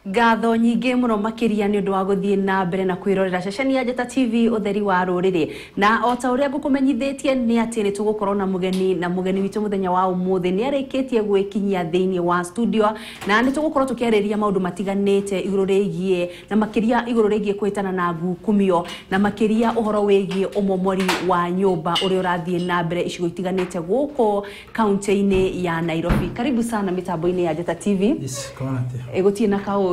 Ngatho nyingĩ mũno makĩria nĩ ũndũ wa gũthiĩ na mbere na kwĩrorera ceceni ya Njata TV ũtheri wa rũrĩrĩ. Na o ta ũrĩa ngũkũmenyithĩtie nĩ atĩ nĩ tũgũkorwo na mũgeni witũ mũthenya wa ũmũthĩ nĩ arĩkĩtie gwĩkinyia thĩinĩ wa studio, na nĩ tũgũkorwo tũkĩarĩrĩria maũndũ matiganĩte igũrũ rĩgiĩ na makĩria igũrũ rĩgiĩ Kuhitana na ngukumio, na makĩria ũhoro wĩgiĩ ũmomori wa nyũmba ũrĩa ũrathiĩ na mbere icigo itiganĩte gũkũ kaunti-inĩ ya Nairobi. Karibu sana mitambo-inĩ ya Njata TV. Yes, konate. Gũtirĩ na kaũru.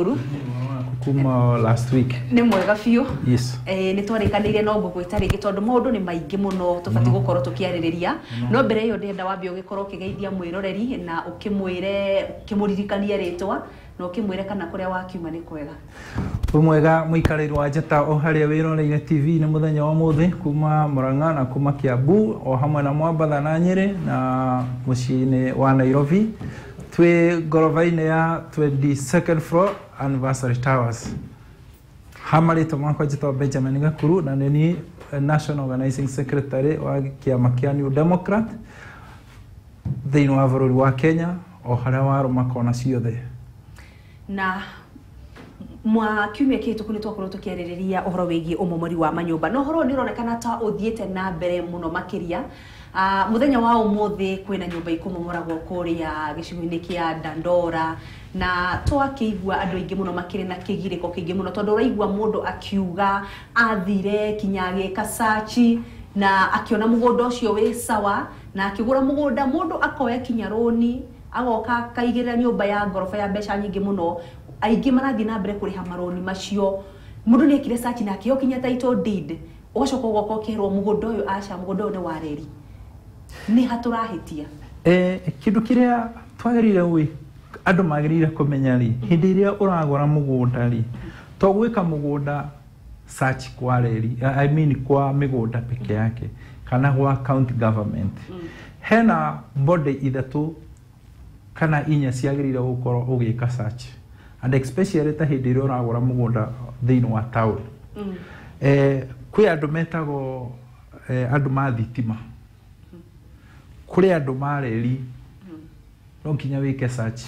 Kuma last week. Nĩ mwega biũ. Yes. Nĩ twarĩkanĩire no ngũgwĩta rĩngĩ tondũ maũndũ nĩ maingĩ mũno tũbatiĩ gũkorwo tũkĩarĩrĩria. No mbere ĩyo ndĩenda wambe ũgĩkorwo ũkĩgeithia mwĩroreri na ũkĩmũririkania rĩtwa na ũkĩmwĩre kana kũrĩa wakiuma nĩ kwega. Mwega mũikarĩri wa Njata o harĩa wĩroreire TV nĩ mũthenya wa ũmũthĩ kuma Murang'a na kuma Kiambu o hamwe na Mombasa na Nyeri na mũciĩ-inĩ wa Nairobi. Twĩ ngoroba-inĩ ya 22nd floor Anniversary Towers. Hamarĩtwo makwa njĩtwo Benjamin Gakuru na nĩ National Organizing Secretary wa kĩama kĩa New Democrat thĩinĩ wa bũrũri wa Kenya o harĩa warũma kona ciothe. Na kiumia kĩhĩtũku nĩ twakorwo tũkĩarĩrĩria ũhoro wĩgiĩ ũmomori wa manyũmba. No ũhoro nĩ ũronekana ta ũthiĩte na mbere mũno makĩria. Mũthenya wa ũmũthĩ kwĩna nyũmba ikũmomoragwo kũrĩa gĩcigo-inĩ kĩa Dandora, na twakĩigua andũ aingĩ mũno makĩrĩ na kĩgirĩko kĩingĩ mũno tondũ ũraigua mũndũ akiuga athire kinya agĩka search na akiona mũgũnda ũcio wĩ sawa na akĩgũra mũgũnda, mũndũ akoya kinya rũni agoka kaigĩrĩra nyũmba ya ngoroba ya mbeca nyingĩ mũno. Aingĩ marathiĩ na mbere kũrĩha maroni macio. Mũndũ nĩ ekire search na akĩo kinya title deed, ũgacoka ũgoka ũkĩrwo mũgũnda ũyũ aca mũgũnda ũyũ nĩ wa reri. Nĩ hatũrahĩtia. Kĩndũ kĩrĩa twagĩrĩire gwĩ andũ magĩrĩire kũmenya rĩ, hĩndĩ ĩrĩa ũragũra mũgũnda rĩ, to gwĩka mũgũnda search kwa reri, I mean kwa mĩgũnda peke yake kana gwa county government. Hena body ithatũ kana inya ciagĩrĩire gũkorwo ũgĩka search, and especially ta hĩndĩ ĩrĩa ũragũra mũgũnda thĩinĩ wa town. Kwĩ andũ metagwo andũ ma thitima, kũrĩ andũ ma reri no nginya wĩke search,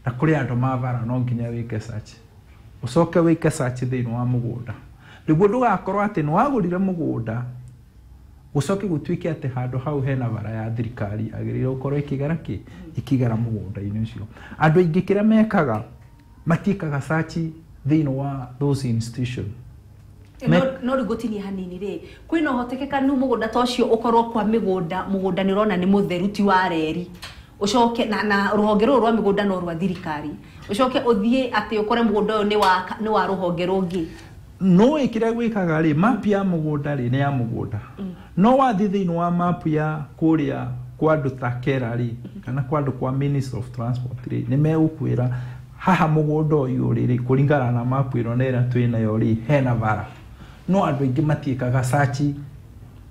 na kũrĩ andũ ma bara no nginya wĩke search. Ũcoke wĩke search thĩinĩ wa mũgũnda nĩguo ndũgakorwo atĩ nĩ wagũrire mũgũnda ũcoke gũtuĩke atĩ handũ hau hena bara ya thirikari agĩrĩire gũkorwo ikĩgera mũgũnda-inĩ ũcio. Andũ aingĩ kĩrĩa mekaga matiĩkaga search thĩinĩ wa those institutions. No rĩgũtinie hanini rĩ, kwĩna ũhotekeka nĩ mũgũnda ta ũcio ũkorwo kwa mũgũnda nĩ ũrona nĩ mũtheruti wa reri, ũcoke na rũhonge rũrũ rwa mĩgũnda no rwa thirikari, ũcoke ũthiĩ atĩ ũkore mũgũnda ũyũ nĩ wa rũhonge rũngĩ. No ĩkĩrĩa gwĩkaga rĩ, map ya mũgũnda rĩ nĩ ya mũgũnda. No wathiĩ thĩinĩ wa map ya kũrĩa kwa andũ ta Kera rĩ kana kwa andũ kwa Minister of Transport rĩ, nĩ megũkwĩra haha mũgũnda ũyũ rĩ kũringana na map ĩno na ĩrĩa twĩnayo rĩ hena bara. No andũ aingĩ matiĩkaga search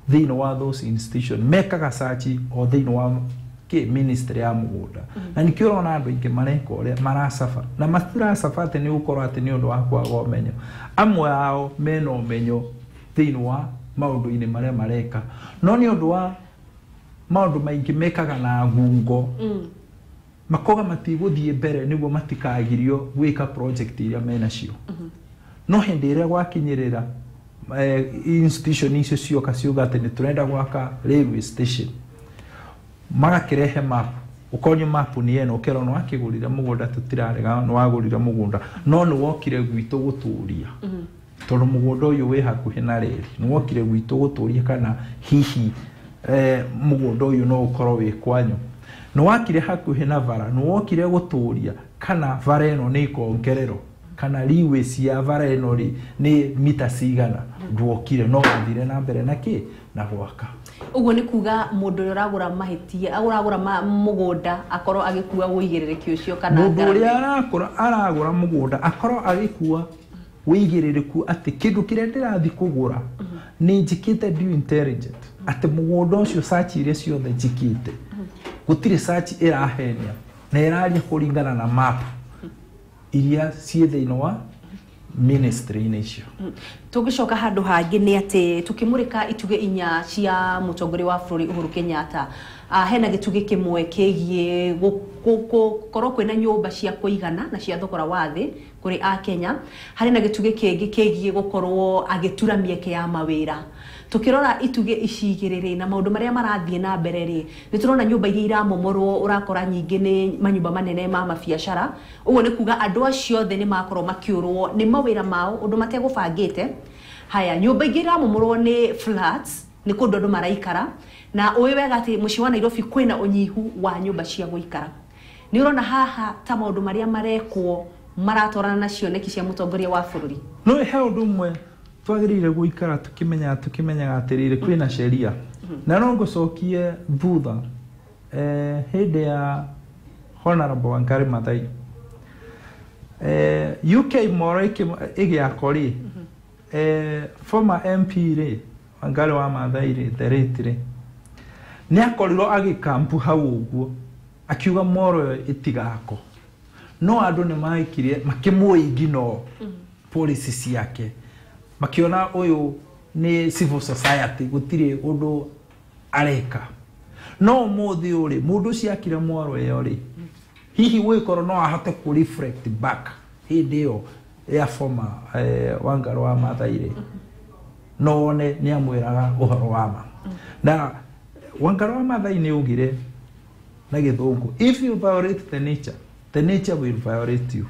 thĩinĩ wa those institutions, mekaga search o thĩinĩ wa ministry ya mũgũnda. Na nĩkĩo ũrona andũ aingĩ mareka ũrĩa maracafa, na matiracafa atĩ nĩ gũkorwo atĩ nĩ ũndũ wa kwaga ũmenyo. Amwe ao mena ũmenyo thĩinĩ wa maũndũ-inĩ marĩa mareka, no nĩ ũndũ wa maũndũ maingĩ mekaga na ngungo makoga matigũthiĩ mbere nĩguo matikagirio gwĩka project iria menacio. No hĩndĩ ĩrĩa gwakinyĩrĩra institution icio cioka ciuga atĩ nĩ tũrenda gwaka railway station, magakĩrehe map, ũkonio map nĩ eno, ũkerwo nĩ wakĩgũrire mũgũnda, tũtirarega nĩ wagũrire mũgũnda, no nĩ wokire gwitũ gũtũũria tondũ mũgũnda ũyũ wĩ hakuhĩ na reri, nĩ wokire gwitũ gũtũũria kana hihi mũgũnda ũyũ no ũkorwo wĩ kwanyu, nĩ wakire hakuhĩ na bara, nĩ wokire gũtũũria kana bara ĩno nĩ ikongererwo kana liwe cia bara ĩno rĩ nĩ mita cigana, ndwokire no wathire na mbere na na gwaka. Ũguo nĩ kuga mũndũ ũrĩa ũragũra mahĩtia ũragũra mũgũnda akorwo agĩkua wĩigĩrĩrĩki ũcio kana mũndũ ũrĩa aragũra mũgũnda akorwo agĩkua wĩigĩrĩrĩku atĩ kĩndũ kĩrĩa ndĩrathiĩ kũgũra nĩ njĩkĩte due intelligent atĩ mũgũnda ũcio search iria ciothe njĩkĩte gũtirĩ search ĩrahenia na ĩraria kũringana na map iria ciĩ thĩinĩ wa ministry-inĩ icio. tugicoka handu hangi ni ati tukimurika ituge inya cia mutongori wa bururi Uhuru Kenyatta hena gituge kimwe kigie gukorwo kwina nyumba cia kuigana na cia thogora wa thi kuri a Kenya hari na gituge kingi kigie gukorwo agitura mieke ya mawira tukirora ituge icigiriri na maundu maria marathie na mbere ri niturona nyumba iria iramomorwo urakora nyingi ni manyumba manene ma mabiashara uguo ni kuga andu acio othe ni makorwo makiurwo ni mawira mao undu mategubangite haya nyumba iria iramomorwo ni flats ni kundu andu maraikara na uwe wega ati muci wa Nairobi kwina unyihu wa nyumba cia guikara ni urona haha ta maundu maria marekwo maratorana na cioneki cia mutongoria wa bururi no he undu mwe twagirire guikara tukimenya atirire kwina sheria na no ngucokie thutha hinde ya Honorable Wangari Maathai UK moro igiakori former MP ri Wangari wa Maathai ri theretire ni akorirwo agikampu hau uguo akiuga moro itigako no andu ni maikire makimuigi no policy ciake makiona uyu ni civil society gutire undu areka no muthi uri mundu ciakire moro yo ri hihi wikoro no ahote ku reflect back hindi yo ya former Wangari wa Maathai ri no one ni amwiraga uhoro wa ma na Wangari wa Maathai ni ugire na githungu if you violate the nature will violate you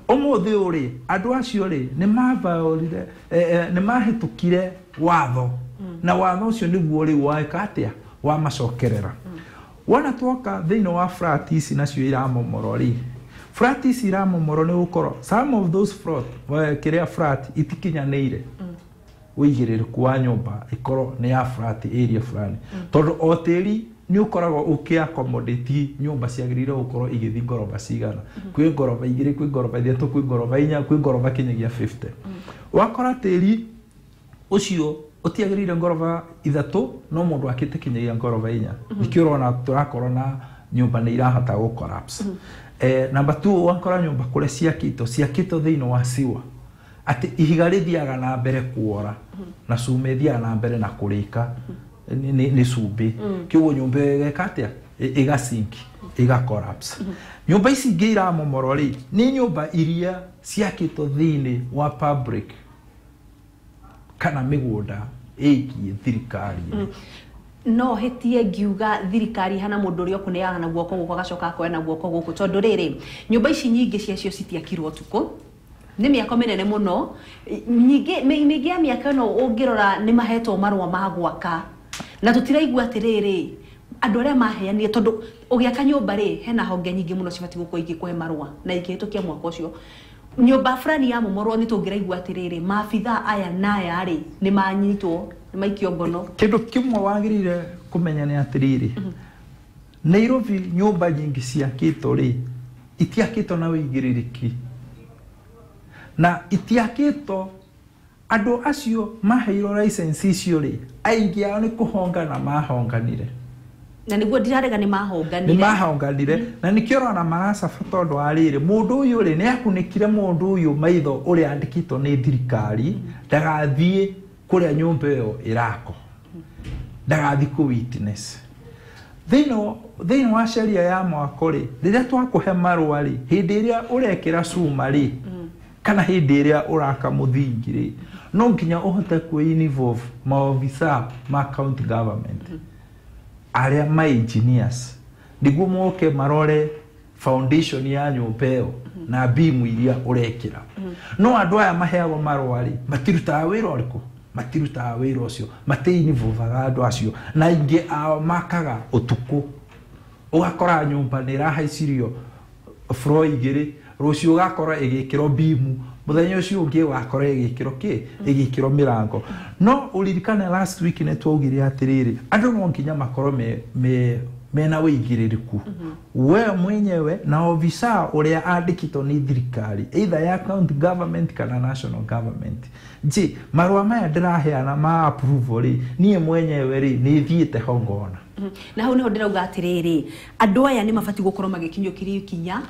omuthi uri andu acio ri ni ma violate ni mahitukire watho na watho ucio niguo ri waika atia wa macokerera wana twoka thino wa flat ici nacio iramomoro ri flat ici iramomoro ni gukoro some of those kiria flat itikinyaneire uigiririku wa nyumba ikoro ni ya flat area fulani tondu oteri ni ukorago ukiaccommodate nyumba ciagirire gukorwo igithi ngoroba cigana kwi ngoroba igire kwi ngoroba ithatu kwi ngoroba inya kwi ngoroba kinyagia 50 wakora teri ucio utiagirire ngoroba ithatu no mundu akite kinyagia ngoroba inya ikirona turakorwo na nyumba ni irahota gu collapse number 2 wakora nyumba kule ciakito thino wa siwa ati ihiga rithiaga na mbere kuora na cume thiaga na mbere na kurika ni cumbi kiugo nyumba gekatia igasinki iga collapse nyumba ici ngira momoro ri ni nyumba iria ciakito thini wa public kana migunda egi thirikari no hetie ngiuga thirikari hana mundu uri okuneaga na guoko guko gacoka kwena guoko guku tondu riri nyumba ici nyingi ciacio citiakirwo tuko ni miako menene muno nyingi ya miaka no ungirora ni mahetwo marwa ma gwaka na tutiraigua atiriri andu aria maheanie tondu ugiaka nyumba ri hena honge nyingi muno cibati guko igikuhe marwa na ikihitukia mwaka ucio nyumba fulani ya momorwo ni tungiraigua atiriri maabitha aya naya ri ni manyitwo ni maikio ngono kindu kimwe wagirire kumenya ni atiriri Nairobi nyumba nyingi ciakitwo ri itiakitwo na wigiririki na itiakitwo andu acio maheirwo license icio ri aingi ao ni kuhonga na mahonganire na niguo ndirarega ni mahonganire na nikiorana maracafa tondu ariri mundu uyu ri ni akunikire mundu uyu maitho uri andikitwo ni thirikari ndagathie kuria nyumba iyo irako ndagathi ku witness thino wa sheria ya mwako ri riria twakuhe marwa ri hindi iria urekira cuma ri kana hindi iria uraka muthingi ri no nginya uhote ku involve maofisa ma county government aria ma engineers niguo moke marore foundation ya nyumba iyo na bimu iria urekira no andu aya maheagwo marwa ri matirutaga wira uriku matirutaga wira ucio mateinvolvaga andu acio na ingi ao makaga utuku ugakora nyumba ni rahaicirio floor igiri rucio ugakora igikiro bimu muthenya ucio ungi ugakora igikiro igikiro mirango no uririkane last week ne twaugire atiriri andu no nginya makoro mena wigiririku we mwenyewe na ofisa uria andikito ni thirikari either ya county government kana national government ji marwa maya ndiraheana ma approval ri nie mwenyewe ri ni thiete hongona na hau niho ndirauga atiriri andu aya ni mabati gukorwo magikinyukirio kinya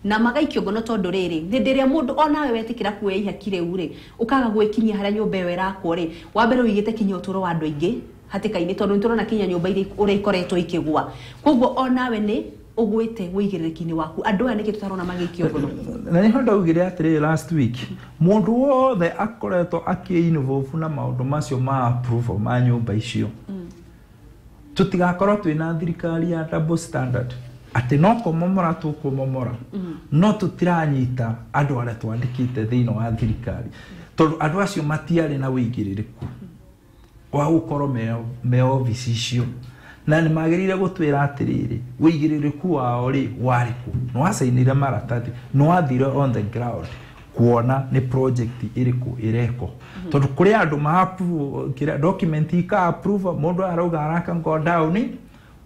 na magaikio ngono tondu riri hindi ria mundu onawe wetikira kuoya ihaki riu ri ukaga gwikinyia haria nyumba iyo irakwo ri wa mbere wigite kinya uturo wa andu aingi hatikaini tondu niturona kinya nyumba iri uria ikoretwo ikigwa koguo onawe ni ugwite wigiririkini waku andu aya niki tutarona magikio ngono na ni honda ugire atiri last week mundu wothe akoretwo aki-involve na maundu macio ma approval ma nyumba icio tutigakorwo twina thirikari ya double standard ati no komomora tukumomora no tutiranyita andu aria twandikite thiini wa thirikari tondu andu acio matiari na wigiririku wa gukorwo me office icio na ni magirire gutwira atiriri wigiririku wao ri wariku no asainire maratathi no athire on the ground kuona ni project iriku ireko tondu kuri andu ma approve kira document ika approve mundu arauga araka go down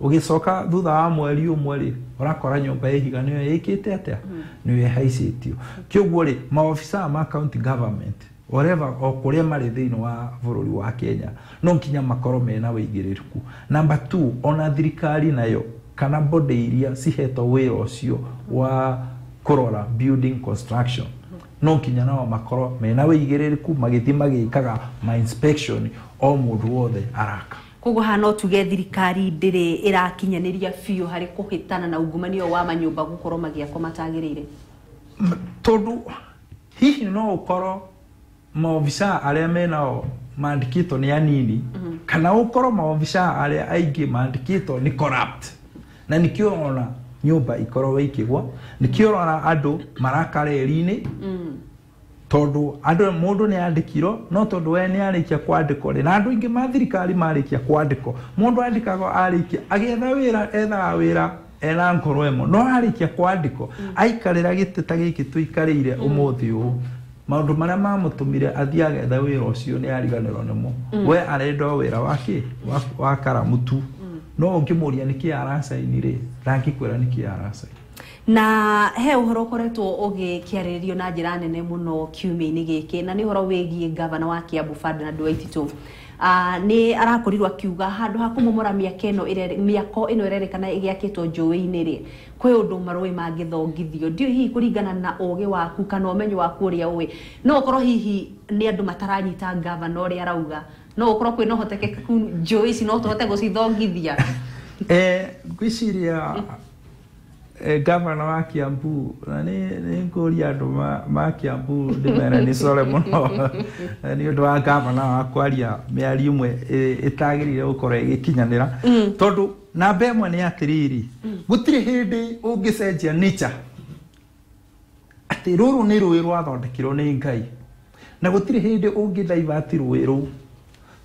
ugicoka thutha wa mweri umwe ri urakora nyumba ihiga niyo ikite atia niyo haicitio kiguo ri maofisa ma county government whatever okuria mari thiini wa bururi wa Kenya no nkinya makoro mena wigiririku. Number 2 ona thirikari nayo kana body iria cihetwo wira ucio wa kurora building construction no nkinya nao makoro mena wigiririku magithi magikaga ma inspection o mundu wothe araka koguo hano tuge thirikari ndiri irakinyaniria biu hari kuhitana na ungumania wa manyumba gukorwo magiakwo matagirire tondu hihi no ukoro maofisa aria menao mandikito ni anini kana ukoro maofisa aria aingi mandikito ni corrupt na nikio ona nyumba ikoro ikigwa nikio ona andu marakareri-ini tondu andu mundu ni andikiro no tondu we ni arikia kwandiko na andu ingi ma thirikari marikia kwandiko mundu andikago arikia agetha wira etha wira ena ngoro emo no arikia kwandiko aikarira giteta giki tuikarire umuthi u maundu maria mamutumire athia agetha wira ucio ni ariganirwo nimo we arenda wira wake wa karamutu no ungimuria niki arasainire rangikwira niki arasaini na he uhoro koretwo ugikiaririo na njira nene muno kiumia-ini giki na ni uhoro wigie governor wa Kiambu Ferdinand Waititu ni arakorirwo akiuga handu ha kumomora miako ino irerekana igiakitwo njui-ini ri kwi undu marui mangithongithio ndio hihi kuringana na ugi waku kana umenyo waku uria uwi no ukorwo hihi ni andu mataranyita governor uria arauga no ukorwo kwina hotekeka njui ici no tuhote gucithongithia gwiciria governor wa Kiambu na ni nguri andu ma Kiambu ndimera ni Solomon ni undu wa governor wa kwaria miari imwe itagirire gukorwo igikinyanira tondu namba imwe ni atiriri gutiri hindi ungicenjia nature ati ruru ni rui rwathondekirwo ni Ngai na gutiri hindi ungidivert rui ru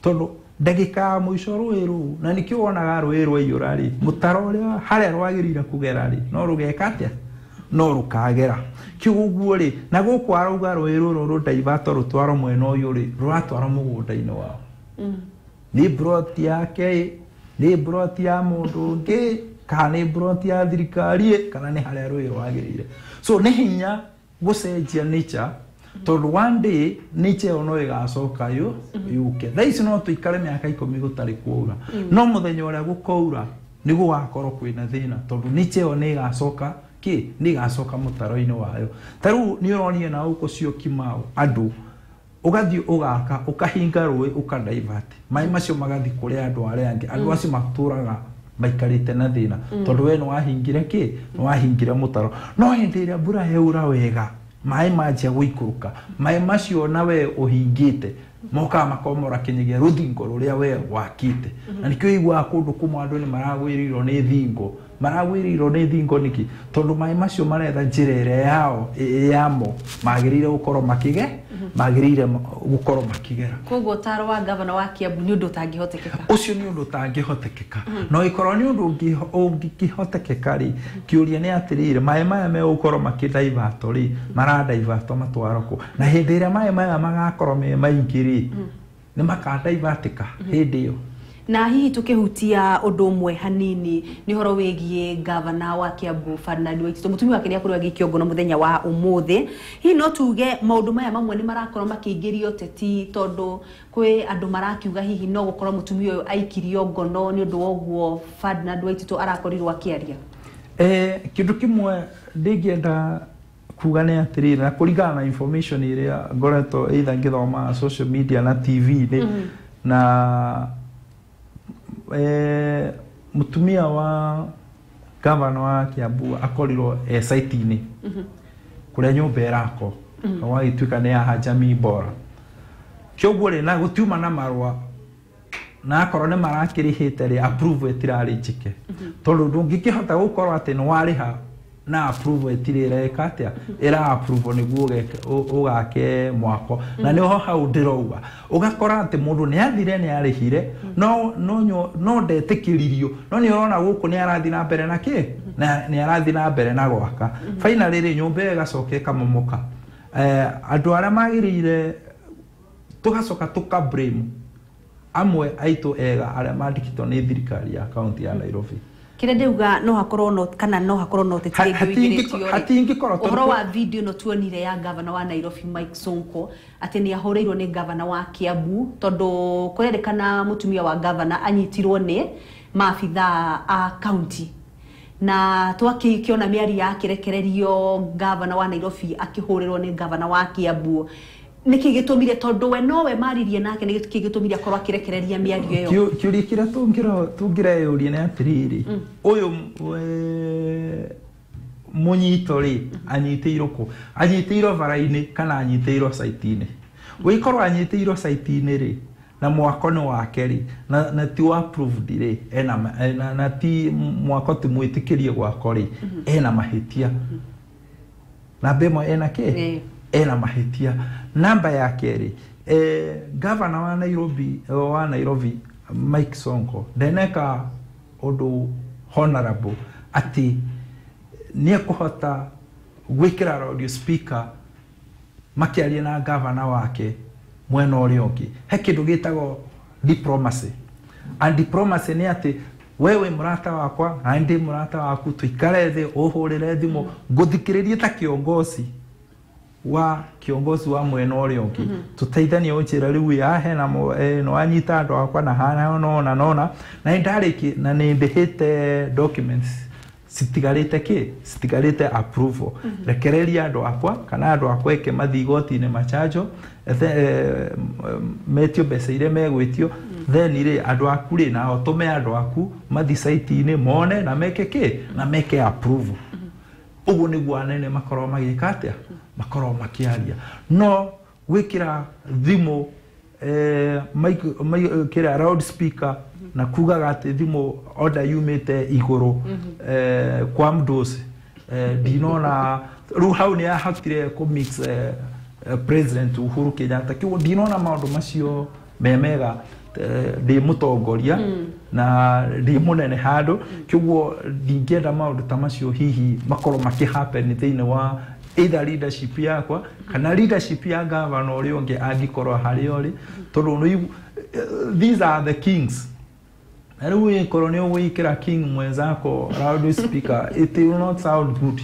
tondu ndagika muico rwiru na nikio wonaga rwiru iyurari mutaro ria haria rwagirire kugera ri no rugeka atia no rukagera kiguguo ri na guku arauga rwiru ruru divert rutwaro mwena uyu ri rwatwara mugunda-ini wao ni broti yake ni broti ya mundu ngi kana ni broti ya thirikari kana ni haria rwiru rwagirire so ni hinya gucenjia nature tondu one day nature ono igacoka yuke thaisi no tuikare miaka 10 gutari kuura no muthenya uria gukoura ni gugakorwo kwina thina tondu nature ono igacoka ni igacoka mutaro-ini wayo taru ni uronie na uko cio kimao andu ugathi ugaka ukahinga rui ukadivert mai macio magathi kuri andu aria angi andu acio maturaga maikarite na thina tondu we no wahingire no wahingire mutaro no hindi iria mbura heura wega mai majia guikuruka mai macio nawe uhingite moka makomora kinyigia ruthingo ruria we wakite na nikio igwa kundu kumwe andu ni maragwirirwo ni thingo niki tondu mai macio maretha njira iria yao yamo magirire gukorwo makigera koguo taro wa governor wa Kiambu ni undu tangihotekeka ucio ni undu tangihotekeka no ikorwo ni undu ungihotekeka ri kiuria ni atirire mai maya me gukorwo makidivert ri maradivert matwaroko na hindi iria mai maya magakorwo me maingiri ni makadivertika hindi iyo na hihi tukihutia undu umwe hanini ni horo wigie governor wa Kiambu Ferdinand Waititu mutumi wake ni akorwo agikio ngono muthenya wa umuthi hihi no tuge maundu maya mamwe ni marakorwo makiingirio teti tondu kwi andu marakiuga hihi no gukorwo mutumi uyu aikirio ngono ni undu woguo Ferdinand Waititu arakorirwo akiaria Kindu kimwe ndingienda kuga nĩ atĩrĩrĩ na kũringana na information iria ngoretwo either ngĩthoma social media na TV-inĩ na mutumia wa gavana wa Kiambu akorirwo site-inĩ kũrĩa nyũmba ĩrako wagĩtuĩka nĩ ya Jamii Bora kĩoguo rĩ na gũtiuma na marũa na akorwo nĩ marakĩrĩhĩte rĩ approve ĩtirarĩ njĩke tondũ ndũngĩkĩhota gũkorwo atĩ nĩ warĩha na approve itirĩreka atĩa ĩra approve nĩguo ũgake mwako na nĩho hau ndĩrauga ũgakora atĩ mũndũ nĩ athire nĩ arĩhire no ndetĩkĩririo no nĩ ũrona gũkũ nĩ arathi na mbere na kĩ na nĩ arathi na mbere na gwaka finally rĩ nyũmba ĩgacoka ĩkamomoka andũ arĩa magĩrĩire tũgacoka blame amwe aitũ ega arĩa mandĩkĩtwo nĩ thirikari ya kaunti ya Nairobi kire ndeuga no hakorwo no kana no hakorwo no tetigĩrĩtio hatingĩkorwo ũhoro wa video no tuonire ya governor wa Nairobi Mike Sonko atĩ nĩ ahũrĩirwo nĩ governor wa Kiambu tondũ kũrerĩkana mutumia wa governor anyitirwo nĩ maabitha a county na twakĩona mĩari ya kĩrekererio governor wa Nairobi akĩhũrĩrwo nĩ governor wa Kiambu niki gitumire tondu we nowe maririe nake niki gitumire akorwo akirekereria mĩario ĩyo kiuri kira tungireyuria nĩ atiriri uyu munyito ri anyitĩirwo ku anyitĩirwo bara-inĩ kana anyitĩirwo site-inĩ wikorwo anyitĩirwo site-inĩ ri na mwako nĩ wake ri na ti approved ri na ti mwako ti mwĩtĩkĩrie gwako ri ena mahĩtia na bemo ena kĩ ena mahĩtia namba ya kerĩ governor wa Nairobi Mike Sonko ndeneka ũndũ honorable ati nĩ kũhota gwĩkĩra radio speaker makĩaria na governor wake mwena ũrĩa ũngĩ he kĩndũ gĩtagwo diplomacy and diplomacy nĩ atĩ wewe murata wakwa na ndi murata waku tuikare thĩ ũhũrĩre thimũ ngũthikĩrĩrie ta kiongozi wa mwena ũrĩa ũngĩ tuteithanie ũnjĩra rĩu ya hena no anyita andũ akwa na hana nona na ndarĩki na nĩ ndĩhĩte documents citigarĩte approval rekereria andũ akwa kana andũ akwa eke mathi igoti-inĩ machajo metio mbeca iria megwĩtio then rĩ andũ aku rĩ na ũtũme andũ aku mathi site-inĩ mone na meke na meke approval ugu nĩguo anene makorwo magĩka atĩa makorwo makiaria no gwĩkĩra thimũ kĩrĩa loud speaker na kugaga atĩ thimũ order yumĩte igũrũ kwa mdosi ndinona rĩu hau nĩ ahotire kumix president Uhuru Kenyatta kĩguo ndinona maũndũ macio memega ndi mutongoria na ndi munene handũ kĩguo ndingĩenda maũndũ ta macio hihi makorwo makihappen thĩinĩ wa either leadership yakwa kana leadership ya governor ũrĩa ũngĩ angĩkorwo harĩa ũrĩ tondũ these are the kings na rĩu ĩkorwo nĩ ũgwĩkĩra king mwenzako loud speaker it will not sound good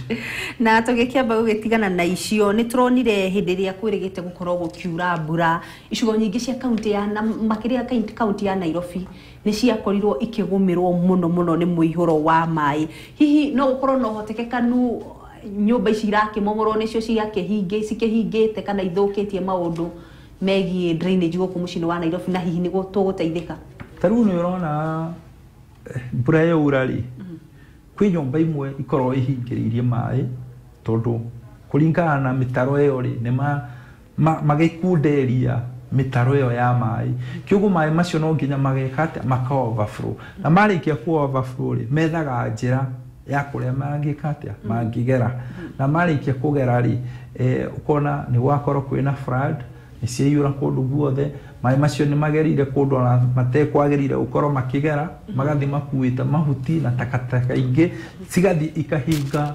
na tũgĩkĩamba gũgĩtigana na icio nĩ turonire hĩndĩ ĩrĩa kwĩrĩgĩte gũkorwo gũkiura mbura icigo nyingĩ cia kaunti ya makĩria kaunti ya Nairobi nĩ ciakorirwo ikĩgũmĩrwo mũno nĩ mũihũro wa maĩ hihi no gũkorwo no hotekekanu nyũmba ici irakĩmomorwo nĩcio cikĩhingĩte kana ithũkĩtie maũndũ megiĩ drainage gũkũ mũciĩ wa Nairobi na hihi nĩguo tũgũteithĩka tarĩu nĩ ũrona mbura yaura rĩ kwĩ nyũmba imwe ikorwo ihingĩrĩirie maĩ tondũ kũringana na mĩtaro ĩyo rĩ nĩ magĩkunderia mĩtaro ĩyo ya maĩ kĩoguo maĩ macio no nginya mageka atĩa maka overflow na marĩkia ku overflow rĩ methaga njĩra ya kũrĩa mangĩka atĩa mangĩgera na marĩkia kũgera rĩ ũkona nĩ gwakorwo kwĩna flood nĩciaiyũra kũndũ guothe maĩ macio nĩ magerire kũndũ ona matekwagĩrĩire gũkorwo makĩgera magathi makuĩte mahuti na takataka ingĩ cigathi ikahinga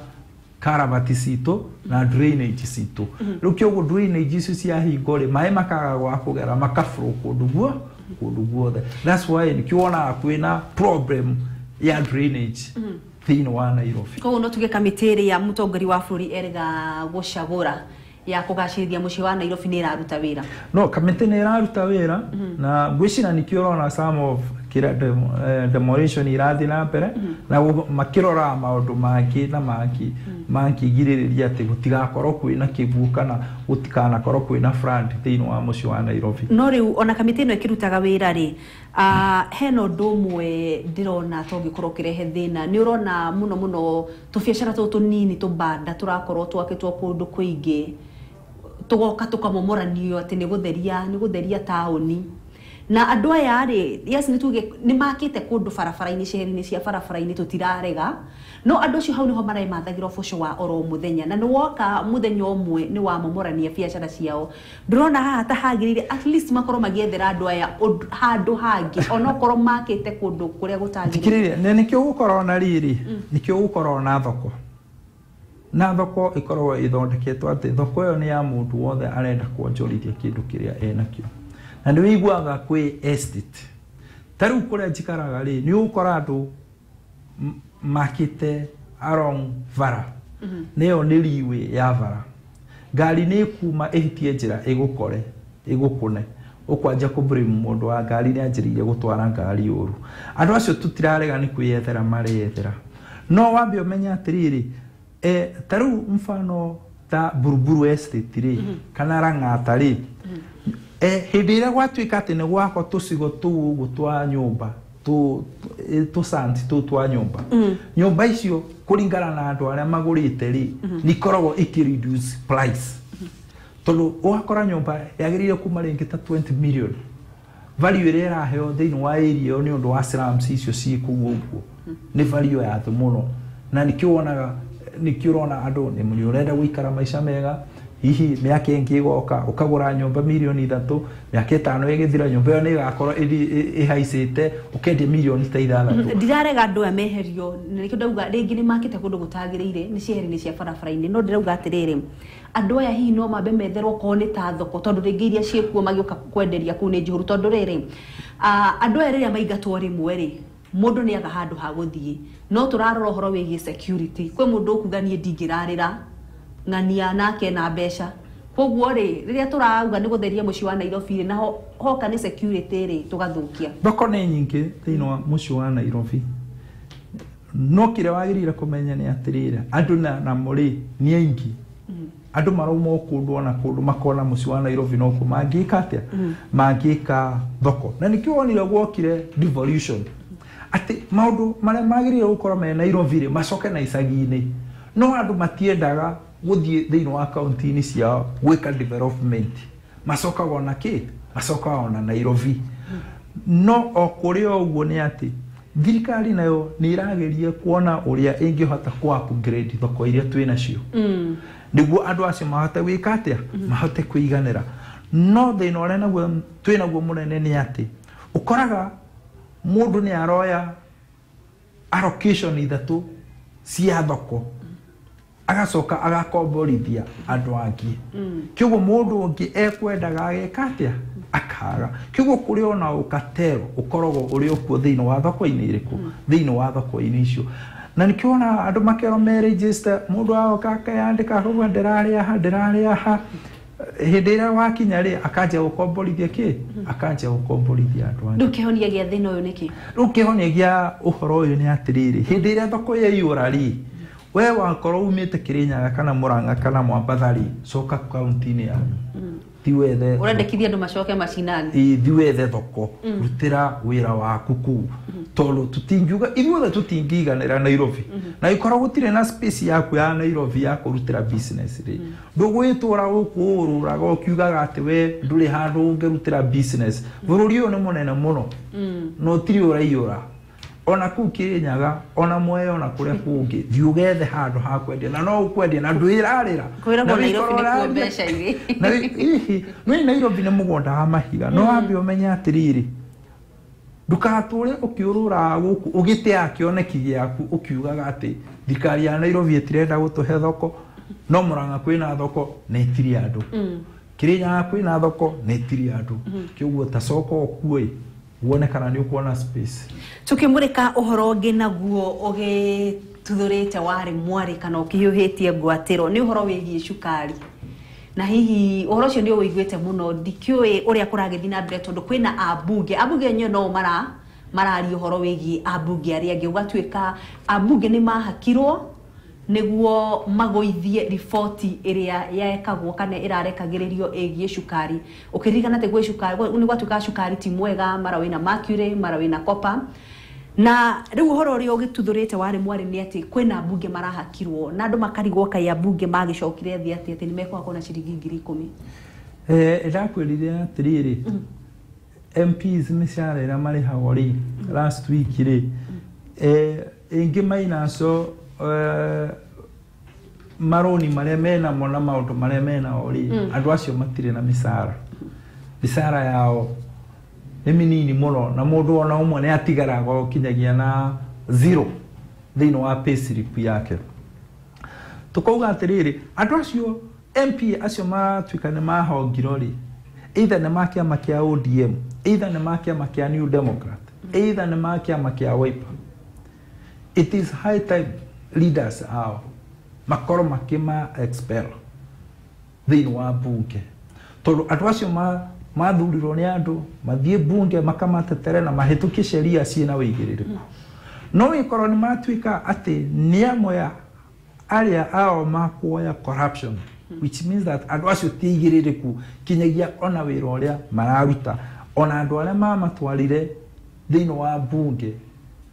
karavati citũ na drainage citũ rĩu kĩoguo drainage icio ciahingo rĩ maĩ makaga gwa kũgera makaflow kũndũ guothe that's why nĩkĩwonaga kwĩna problem ya drainage thĩinĩ wa Nairobi koguo no tuge kamĩtĩ ĩrĩa mũtongoria wa bũrũri erga gũcagũra ya kugacĩrithia mũciĩ wa Nairobi nĩ ĩraruta wĩra no kamĩtĩ nĩ ĩraruta wĩra na ngwĩciria nĩkĩo ũrona some of kira demolition irathi na mbere na makirora maundu maki na maki giririria ati gutigakorwo kwina kibu kana gutikanakorwo kwina front thiini wa muci wa Nairobi. No riu ona kamiti ino ikirutaga wira ri hena undu umwe ndirona tongikorwo kirehe thina ni urona muno tubiacara tutu nini tubanda turakorwo twakitwo kundu kuingi tugoka tukamomoranio ati ni gutheria tauni na andu aya ri yes ni tuge ni makite kundu barabara-ini ceheri-ini cia barabara-ini tutirarega no andu cio hau niho maraimathagirwo bucu wa oro muthenya na ni woka muthenya umwe ni wa momorania biacara ciao ndurona haha ta hagirire at least makorwo magiethera andu aya handu hangi ona korwo makite kundu kuria gutangirire tikirire nikio gukorwo na riri nikio gukorwo na thoko na thoko ikorwo ithondeketwo ati thoko yo ni ya mundu wothe arenda kuonjorithia kindu kiria enakio na nĩ wĩiguaga kwĩ estate tarĩu kũrĩa njikaraga rĩ nĩ ũgũkora andũ makĩte along bara nĩyo nĩ riwe ya bara ngari nĩ kuma ĩhitie njĩra ĩgũkũne ũkwanja kũblame mũndũ wa ngari nĩ anjĩrĩire gũtwara ngari ũru andũ acio tũtirarega nĩ kwĩyethera marĩyethera no wambe ũmenye atĩrĩrĩ tarĩu mfano ta Buruburu estate rĩ kana Lang'ata rĩ hindi ĩrĩa gwatuĩka atĩ nĩ gwakwo tũcigo tũu ũguo twa nyũmba tũcanti tũu twa nyũmba nyũmba icio kũringana na andũ arĩa magũrĩte rĩ nĩikoragwo ikĩ-reduce price tondũ ũgakora nyũmba yagĩrĩire kuma rĩngĩ ta 20 million value ĩrĩa ĩraheo thĩinĩ wa area ĩyo nĩ ũndũ wa slums icio ciĩ kũu ũguo nĩ value ya thĩ mũno na nĩkĩo ũrona andũ nĩ ũrenda gũikara maica mega hihi mĩaka ĩngĩ ĩgoka ũkagũra nyũmba mirioni 3 mĩaka 5 ĩgĩthira nyũmba ĩyo nĩ ĩgakorwo ĩhaicĩte ũkendia mirioni ta 6 ndirarega andũ aya meherio nĩkĩo ndauga rĩngĩ nĩ makĩte kũndũ gũtagĩrĩire nĩ cieheri-inĩ cia barabara-inĩ no ndĩrauga atĩrĩrĩ andũ aya hihi no mambe metherwo korwo nĩ ta thoko tondũ rĩngĩ iria ciĩkuo magĩũka kwenderia kũu nĩ njũru tondũ rĩrĩ andũ aya rĩrĩa maingatwo rĩmwe rĩ mũndũ nĩ aga handũ ha gũthiĩ no tũrarora ũhoro wĩgiĩ security kwĩ mũndũ ũkuga niĩ ndingĩrarĩra ng'ania nake na mbeca koguo rĩ rĩrĩa tũrauga nĩ gũtheria mũciĩ wa Nairobi na hoka nĩ security rĩ tũgathũkia thoko nĩ nyingĩ thĩinĩ wa mũciĩ wa Nairobi no kĩrĩa wagĩrĩire kũmenya nĩ atĩrĩrĩ andũ na mũrĩ nĩ aingĩ andũ marauma kũndũ ona kũndũ makona mũciĩ wa Nairobi no mangĩka atĩa mangĩka thoko na nĩkĩo wonire gwokire devolution atĩ maũndũ marĩa magĩrĩire gũkorwo me Nairobi rĩ macoke na icagi-inĩ no andũ matiendaga gũthiĩ thĩinĩ wa kaunti-inĩ ciao gwĩka development macokaga na kĩ macokaga na Nairobi no o kũrĩ ũguo nĩ atĩ thirikari nayo nĩ ĩrageria kuona ũrĩa ĩngĩhota ku-upgrade thoko iria twĩnacio nĩguo andũ acio mahote gwĩka atĩa mahote kũiganĩra no thĩna ũrĩa naguo twĩnaguo mũnene nĩ atĩ ũkoraga mũndũ nĩ aroya allocation ithatũ cia thoko agacoka agakomborithia andũ angĩ kĩoguo mũndũ ũngĩ ekwendaga ageka atĩa akaga kĩoguo kũrĩ ona ũkatero ũkoragwo ũrĩ okuo thĩinĩ wa thoko-inĩ irĩkũ thĩinĩ wa thoko-inĩ icio na nĩkĩo ona andũ makerwo me-register mũndũ agoka akeyandĩka akauga ndĩrarĩ aha hĩndĩ ĩrĩa wakinya rĩ akanjia gũkomborithia kĩ akanjia gũkomborithia andũ angĩ rĩu kĩhonia gĩa thĩna ũyũ nĩkĩ rĩu kĩhonia gĩa ũhoro ũyũ nĩ atĩrĩrĩ hĩndĩ ĩrĩa thoko yaiyũra rĩ we wakorwo umĩte Kĩrĩnyaga kana Mũrang'a kana Mombatha rĩ coka kaunti-inĩ yanyu thiwethe ũrendekithia andũ macoke macinani thiwethe thoko rutĩra wĩra waku kũu tondũ tũtingiuga ithuothe tũtingĩiganĩra Nairobi na ikorwo gũtirĩ na space yaku ya Nairobi ya kũrutĩra business rĩ ndũgwĩtũra gũkũ ũrũraga ũkiugaga atĩ we ndũrĩ handũ ũngĩrutĩra business bũrũri ũyũ nĩ mũnene mũno no ũtirĩ ũraiyũra ona kũu Kĩrĩnyaga ona Mwea ona kũrĩa kũngĩ thiũgethe handũ ha kwendia na no ũkwendia na ndwĩrarĩra kwĩragwo Nairobi nĩ kuo mbeca irĩ na hihi no Nairobi nĩ mũgũnda wa mahiga no wambe ũmenye atĩrĩrĩ ndũgatũre ũkĩũrũra gũkũ ũgĩteaga kĩoneki gĩaku ũkiugaga atĩ thirikari ya Nairobi ĩtirenda gũtũhe thoko no Mũrang'a kwĩna thoko na ĩtirĩ andũ Kĩrĩnyaga kwĩna thoko na ĩtirĩ andũ kĩoguo tacoka ũkuo wone kana nĩ ũkuona space tukĩmũrĩka ũhoro ũngĩ naguo ũgĩtuthũrĩte warĩ mwarĩ kana ũkĩhiũhĩtie ngwatĩro nĩ ũhoro wĩgiĩ cukari na hihi ũhoro ũcio nĩ ũiguĩte mũno ndikĩũĩ ũrĩa kũragĩthiĩ na mbere tondũ kwĩna ambunge enyewe no marari uhoro wegi abunge aria ange ugatuika abunge ni mahakirwo niguo magoithie ripoti iria yaekagwo kana irarekagiririo egie cukari ukiririkana te gwe cukari ni gwatuika cukari ti mwega mara wina mercury mara wina copper na riu uhoro uria ugituthurite wari mwari ni ati kwina bunge marahakirwo na andu makarigwo kai abunge magicokire thia ati ni mekwa kona ciringi 10,000 irakwirire atiriri MPs mishara mari hagori last week ri ingi mainaso maroni maria mena mona maundu maria mena ori andu acio matire na misara yao ni minini muno na mundu ona umwe ni atigaraga kinyagia na 0 thino wa payslip yake tukauga atiriri andu acio MP acio matuika ni mahongiro ri either ni makia makia ODM either ni makia makia New Democrat either ni makia makia Wiper. It is high time leaders are makoro makima expel thino wa bunge tondu andu acio mathurirwo ni andu mathie bunge makamatetere na mahitukie sheria ciina wigiririku no ikoro ni matuika ati ni amwe aria ao makuoya corruption which means that andu acio tigiririku kinyagia ona wira uria mararuta ona andu aria mamatwarire thino wa bunge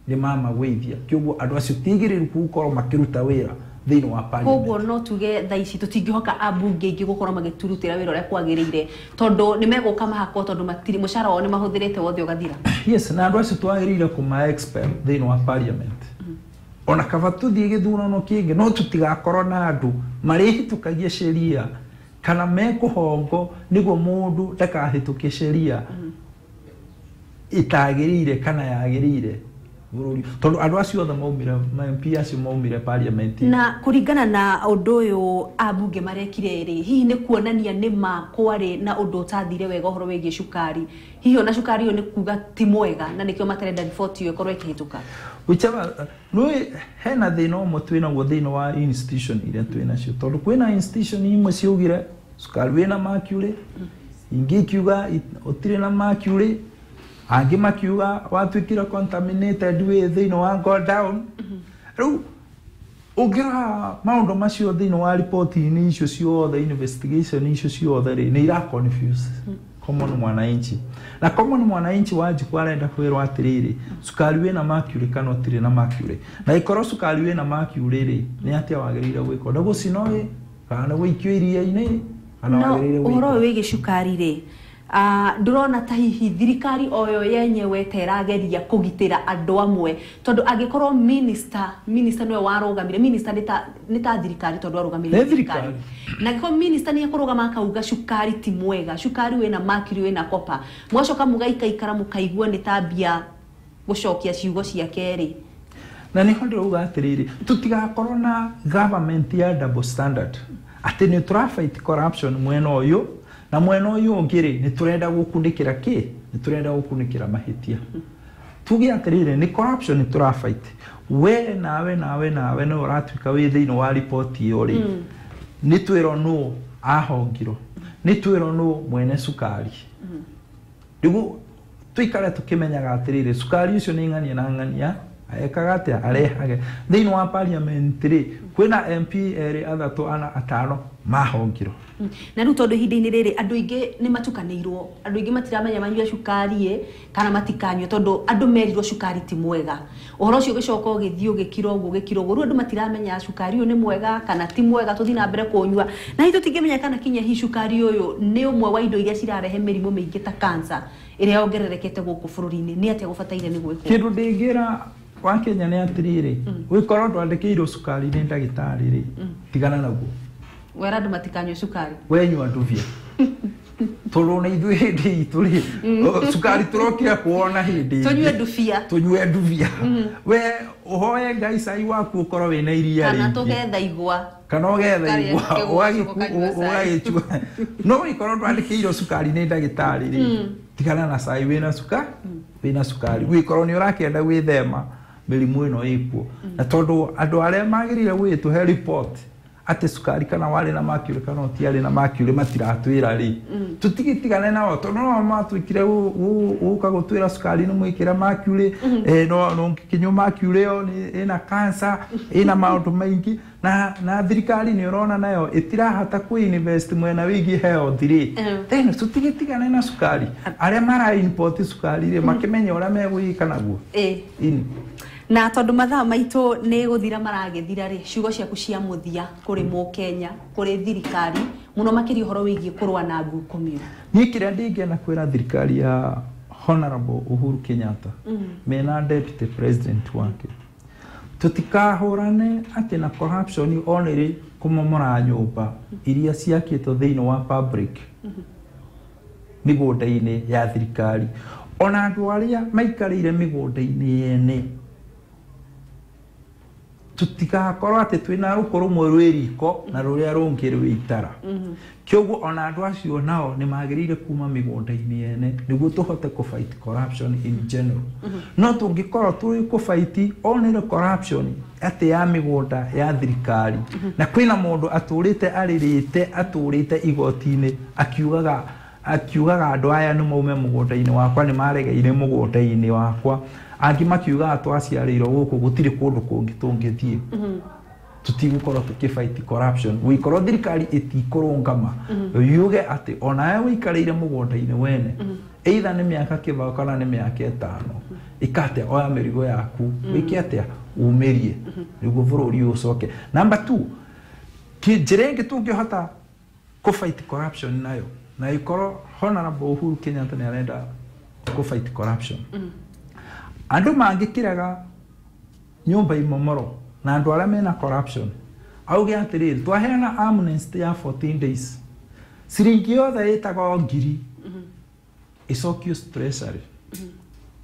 ni mama weithia kioguo andu acio tigiririku gukoro makiruta wira thino wa parliament koguo no tuge thaici tutingihoka abunge ingi gukoro magiturutira wira uria kwagirire tondu ni meguka mahako tondu matiri mushara wao ni mahuthirite wothe ugathira yes na andu acio twagirire kuma expert thino wa parliament ona kava tuthie githurano kingi no tutigakorwo na andu marihitukagia sheria kana mekuhongo niguo mundu ndakahitukie sheria itagirire kana yagirire tondu andu acio othe maumire MP acio maumire parliament na kuringana na undu uyu abunge marekire ri hihi ni kuonania ni ma kwari na undu utathire wega uhoro wegie cukari hihi ona cukari uyu ni kuga ti mwega na nikio materenda report iyo ikorwo ikihituka whichever no hena thina umwe twina guo thina wa institution iria twina cio tondu kwina institution imwe ciugire cukari wina mercury ingi kiuga utire na mercury angi makiuga watuikira contaminated with thino wa go down riu ugira maundu macio thino wa report ni icio ciothe investigation icio ciothe ni ira confuse common mwananchi na common mwananchi waji kwarenda kwirwa atiriri cukari wina mercury kana utire na mercury na ikoro cukari wina mercury ri ni atia wagirire gwiko ndago cinoe kana gwikio iria-ini kana wagirire gwiko uhoro wigi cukari ri ndurona ta hihi thirikari oyo yenyewe terageria kugitira andu amwe tondu angikorwo minister no warugamire minister ni ta thirikari tondu warugamire thirikari na giko minister ni akurugama akauga cukari ti mwega cukari wena mercury wena copper mwacoka mugaika ikara mukaigua ni tabia gucokia ciugo cia keri na ni hondo uga atiriri tutigakorwo na government ya double standard ati ni fight corruption mweno uyu na mweno uyu ngiri ni turenda gukundikira ni turenda gukundikira mahitia tugi atirire ni corruption ni fight we nawe no uratuika we thino wa report yori ni twiro no ahongiro ni twiro no mwene sukari digu tuikara tukimenyaga atirire sukari ucio ni ngania na ngania aekagate arehage thino wa parliament ri kwina MP eri athatu ana atano mahongiro na riu tondu hindini riri andu ingi ni matukanirwo andu ingi matiramenya manyua cukari kana matikanywe tondu andu merirwo cukari ti mwega uhoro ucio gicoka ugithio gikiro riu andu matiramenya cukari uyu ni mwega kana ti mwega tuthi na mbere kunywa na hitu tingimenya kana kinya hi cukari uyu ni umwe wa indo iria cirarehe mirimo mingi ta cancer iria ongererekete guku bururi-ini ni atia gubataire ni gwikwo kindu ndingira kwa Kenya ni atiriri wikorwo ndwandikirwo cukari ni ndagitari ri tigana naguo wera andu matikanywe cukari wenywa nduvia turona ithuĩ hĩndĩ itũ rĩ cukari turokira kuona hĩndĩ tunyue nduvia we uhoye Ngai cai waku ukorwo wina iria rĩingĩ kana tugetha igwa ũgagĩchua no ikorwo ndwandĩkĩirwo cukari nĩ ndagĩtarĩ rĩ tigana na cai wĩna cukari wikorwo nĩ ũrakĩenda gwĩthema mĩrimũ ĩno ĩkuo na tondũ andũ arĩa magĩrĩire gwĩtũhe report ate sukari kana wale na mercury kana otiale na mercury matiratwira ri tutigitigane nao to no matwikire uka gutwira sukari no mwikira mercury no kinyo mercury yo ni ina cancer ina maundu maingi na thirikari ni urona nayo itirahata ku invest mwena wigi health ri then tutigitigane na sukari aria mara import sukari ri makimenya ura megwika naguo na tondu mathaa maitu ni guthira maragethira ri ciugo ciaku cia muthia kuri mu Kenya kuri thirikari muno makiri horo wigi kurwa na ngukumio ni kire ndingienda kwira thirikari ya Honorable Uhuru Kenyatta mena deputy president wake tutikahurane ati na corruption onere kumomora nyumba iria ciakitwo thiini wa public migunda-ini ya thirikari ona andu aria maikarire migunda-ini yene tutigakorwo ati twina rukuru mwe riko na ruria rungi rwitara kyoguo ona andu acio nao ni magirire kuma migunda-ini yene niguo tuhote ku fight corruption in general no tungikorwo turi ku fight only corruption ati ya migunda ya thirikari na kwina mundu aturite aririte aturite igoti-ini akiugaga andu aya ni maume mugunda-ini wakwa ni maregeire mugunda-ini wakwa angi makiuga atwaciarirwo guku gutiri kundu kungi tungithie tutigukorwo tukifight corruption wikorwo thirikari itikurungama yuge ati ona we ikarire mugunda-ini wene either ni miaka kibao kana ni miaka 5 ikate oya mirigo yaku wiki atia umerie niguo bururi ucoke number 2 kijirenge tungihota ku fight corruption nayo na ikorwo Honorable Uhuru Kenyatta ni arenda ku fight corruption andu mangikiraga nyumba imomoro na andu aria mena corruption auge atiriri twaheana amnesty ya 14 days siringi yothe itago ngiri isokio treasury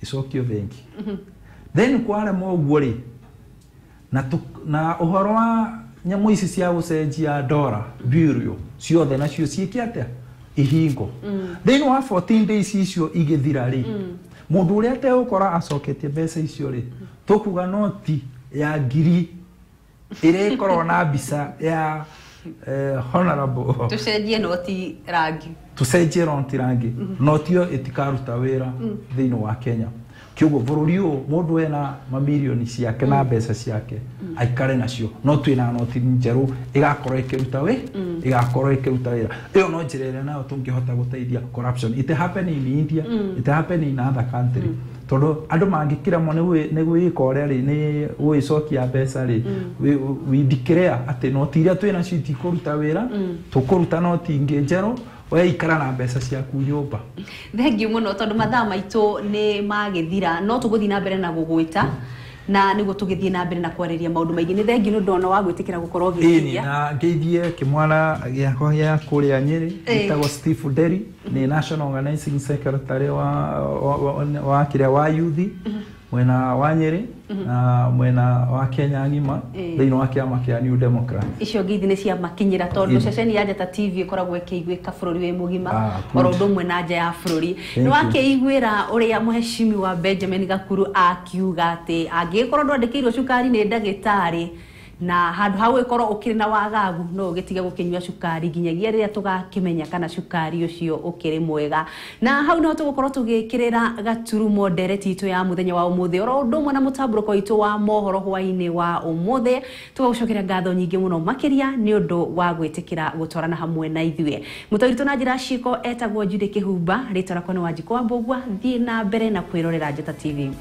isokio benki then kware moguo ri na uhoro wa nyamu ici cia gucenjia ndora bureau ciothe nacio ciikiate ihingo then wa 14 days icio igithira ri mundu uria te ukora acoketie mbeca icio ri tukuga noti ya ngiri ire ikorwo na mbica ya Honorable tucenjie noti rangi noti yo itikaruta wira thiini wa Kenya kyogo bururi uyu mundu ena mamilioni ciake na mbeca ciake aikare nacio no twina noti njeru igakorwo ikiruta wira iyo no njirere nayo tungihota guteithia corruption it happen in India it happen in other country todo andu mangikira mo ne gwika ri ni wicokia mbeca ri we declare ati noti iria twina citi kuruta wira tukuruta noti ingi njeru we ikara na mbeca ciaku nyumba thengiu muno tondu mathaa maitu ni magithira no tuguthi na mbere na gugwita na niguo tugithie na mbere na kwariria maundu maingi ni thengiu ndu ona wa gwitikira gukorwo githia na ngeithie kimwana giakwa ya kuria Nyeri itagwo Steve Deri ni National Organizing Secretary wa kiria wa youth mwena wa Nyeri na mwena wa Kenya ngima thiini wa kiama kia New Democrat icio ngithi ni cia makinyira tondu ceceni ya Njata TV ikoragwo ikiiguika bururi wi mugima orondo mwe na nja ya bururi ni wakiiguira uria muheshimi wa Benjamin Gakuru akiuga ati angikorwo ndwandikirwo cukari ni ndagitari na handu hau ikorwo ukiri na wagagu no gitiga gukinywa cukari nginyagia riria tugakimenya kana cukari ucio ukiri mwega na hau no tugukorwo tugikirira Gaturumo ndereti itu ya muthenya wa umuthi oro ndumwe na mutamburuko itu wa mohoro hwaini wa umuthi tugucokera ngatho nyingi muno makiria ni undu wa gwitikira gutwarana hamwe na ithue mutauritu na njira ciko etagwo Jude Kihumba ritwa rakwa ni Wanjikwa Mbugua thie na mbere na kwirorera Njata TV.